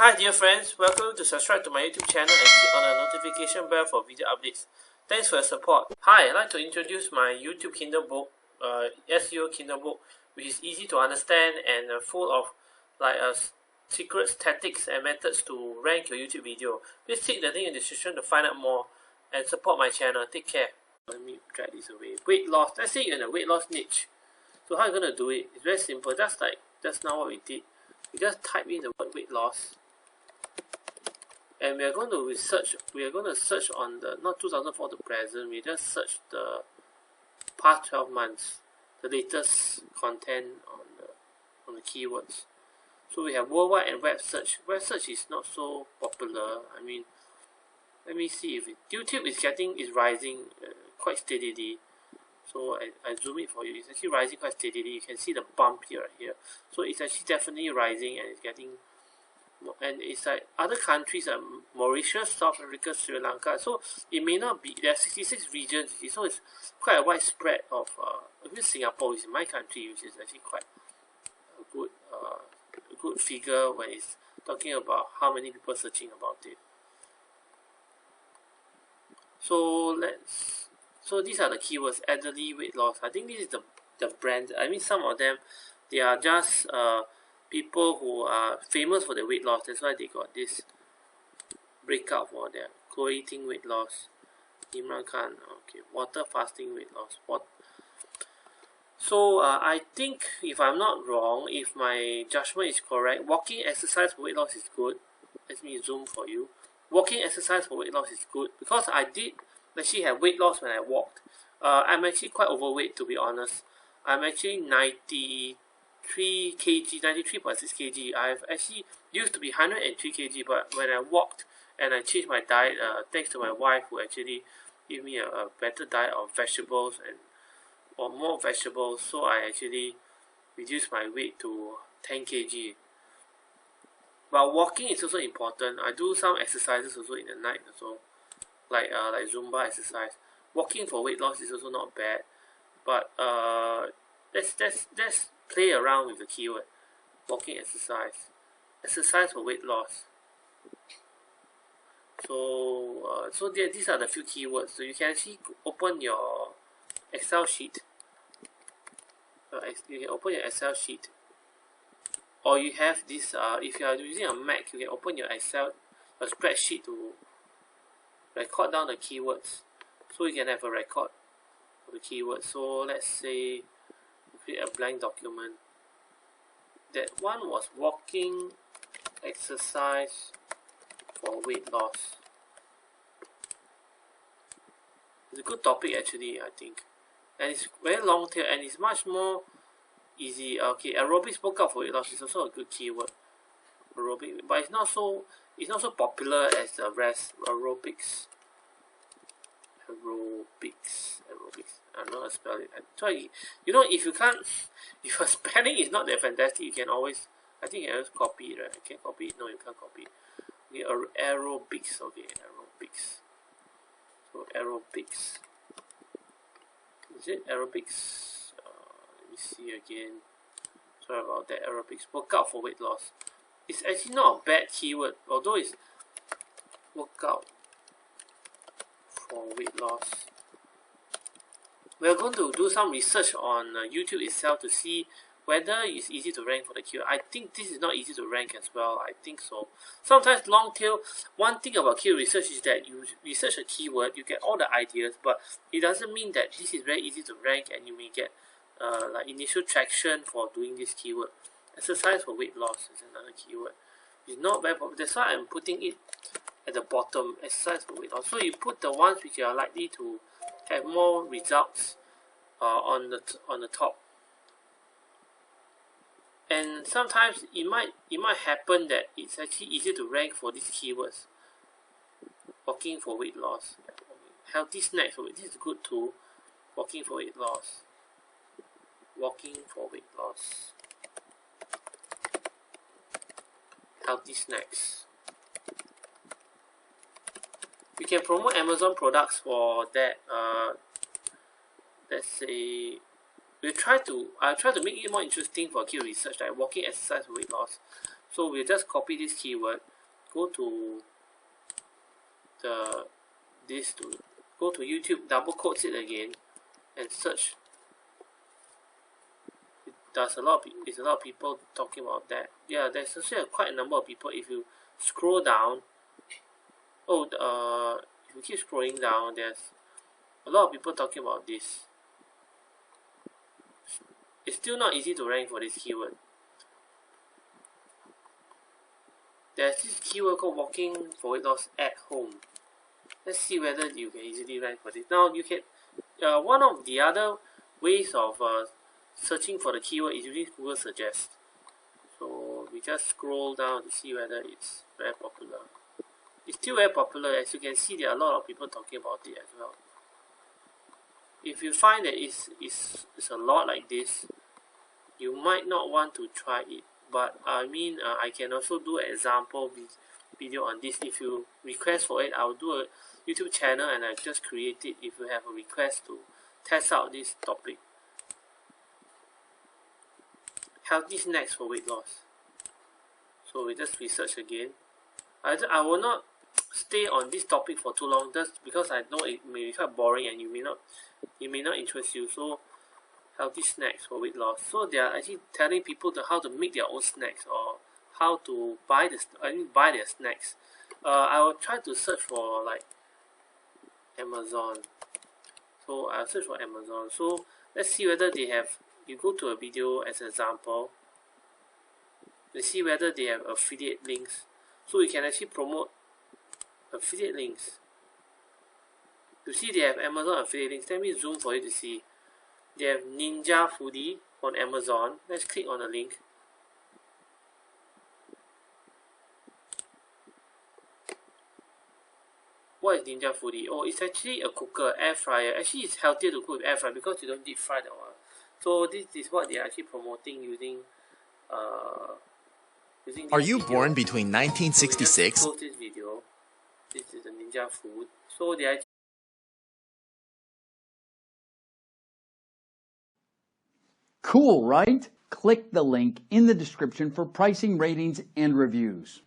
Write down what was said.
Hi dear friends, welcome to subscribe to my YouTube channel and click on the notification bell for video updates. Thanks for your support. Hi, I'd like to introduce my YouTube Kindle book, SEO Kindle book, which is easy to understand and full of secrets, tactics and methods to rank your YouTube video. Please click the link in the description to find out more and support my channel. Take care. Let me drag this away. Weight loss. Let's say you're in a weight loss niche. So how are you going to do it? It's very simple. Just now what we did. We just type in the word weight loss. And we are going to search on the, not 2004 to present, we just search the past 12 months, the latest content on the keywords. So we have worldwide and web search. Web search is not so popular. I mean, let me see if YouTube is rising quite steadily. So I zoom it for you. It's actually rising quite steadily. You can see the bump here, right here. So it's actually definitely rising and it's getting. And it's like other countries like Mauritius, South Africa, Sri Lanka. So it may not be, there are 66 regions, so it's quite a wide spread of, even Singapore is in my country, which is actually quite a good figure when it's talking about how many people searching about it. So these are the keywords: elderly, weight loss. I think this is the brand. I mean, some of them, they are just people who are famous for their weight loss. That's why they got this breakout for their Chloe Ting weight loss, Imran Khan, okay, water fasting weight loss. So I think, if I'm not wrong, if my judgment is correct, walking exercise for weight loss is good. Let me zoom for you. Walking exercise for weight loss is good because I did actually have weight loss when I walked. I'm actually quite overweight, to be honest. I'm actually 93 kg, 93.6 kg. I've actually used to be 103 kg, but when I walked and I changed my diet, thanks to my wife who actually gave me a better diet of vegetables or more vegetables, so I actually reduced my weight to 10 kg. But walking is also important. I do some exercises also in the night also, like Zumba exercise. Walking for weight loss is also not bad, but let's play around with the keyword walking exercise for weight loss. So these are the few keywords. So you can actually open your Excel sheet. You can open your Excel sheet, or you have this. If you are using a Mac, you can open your Excel, a spreadsheet to record down the keywords. So you can have a record of the keywords. So let's say create a blank document. That one was walking exercise for weight loss. It's a good topic actually, I think, and it's very long tail and it's much more easy. Okay, aerobics workout for weight loss is also a good keyword. Aerobic, but it's not so popular as the rest. Aerobics. I don't know how to spell it. Try, you know, if your spelling is not that fantastic, you can always, I think you can always copy it, right? You can copy it. No, you can't copy it. Okay, aerobics. Okay, aerobics. So aerobics. Is it aerobics? Let me see again. Sorry about that. Aerobics. Workout for weight loss. It's actually not a bad keyword, although it's workout for weight loss. We're going to do some research on YouTube itself to see whether it's easy to rank for the keyword. I think this is not easy to rank as well. I think so. Sometimes long tail, one thing about keyword research is that you research a keyword, you get all the ideas, but it doesn't mean that this is very easy to rank and you may get like initial traction for doing this keyword. Exercise for weight loss is another keyword. It's not very popular. That's why I'm putting it at the bottom. Exercise for weight loss. So you put the ones which are likely to have more results on the top. And sometimes it might happen that it's actually easier to rank for these keywords. Walking for weight loss, healthy snacks. This is good too. Walking for weight loss. Walking for weight loss. Healthy snacks. We can promote Amazon products for that. Let's say I try to make it more interesting for keyword research, like walking exercise for weight loss. So we'll just copy this keyword, go to go to YouTube, double quotes it again, and search. It's a lot of people talking about that. Yeah, there's actually quite a number of people. If you scroll down, if you keep scrolling down, there's a lot of people talking about this. It's still not easy to rank for this keyword. There's this keyword called walking for weight loss at home. Let's see whether you can easily rank for this. Now you can, one of the other ways of searching for the keyword is using Google Suggest. So we just scroll down to see whether it's very popular. It's still very popular. As you can see, there are a lot of people talking about it as well. If you find that it's a lot like this, you might not want to try it. But I mean, I can also do an example video on this. If you request for it, I'll do a YouTube channel and I just create it if you have a request to test out this topic. Healthy snacks for weight loss. So we just research again. I will not stay on this topic for too long, just because I know it may be quite boring and it may not interest you. So healthy snacks for weight loss. So they are actually telling people how to make their own snacks or how to buy their snacks. I will try to search for like Amazon. So I'll search for Amazon. So let's see whether they have. You go to a video as an example. Let's see whether they have affiliate links. So we can actually promote affiliate links. You see they have Amazon affiliate links. Let me zoom for you to see. They have Ninja Foodie on Amazon. Let's click on the link. What is Ninja Foodie? Oh, it's actually a cooker, air fryer. Actually, it's healthier to cook with air fryer because you don't deep fry the oil. So this is what they are actually promoting using this Are you video. born between So 1966? close this video. This is the Ninja Food. So they are Cool, right? Click the link in the description for pricing, ratings, and reviews.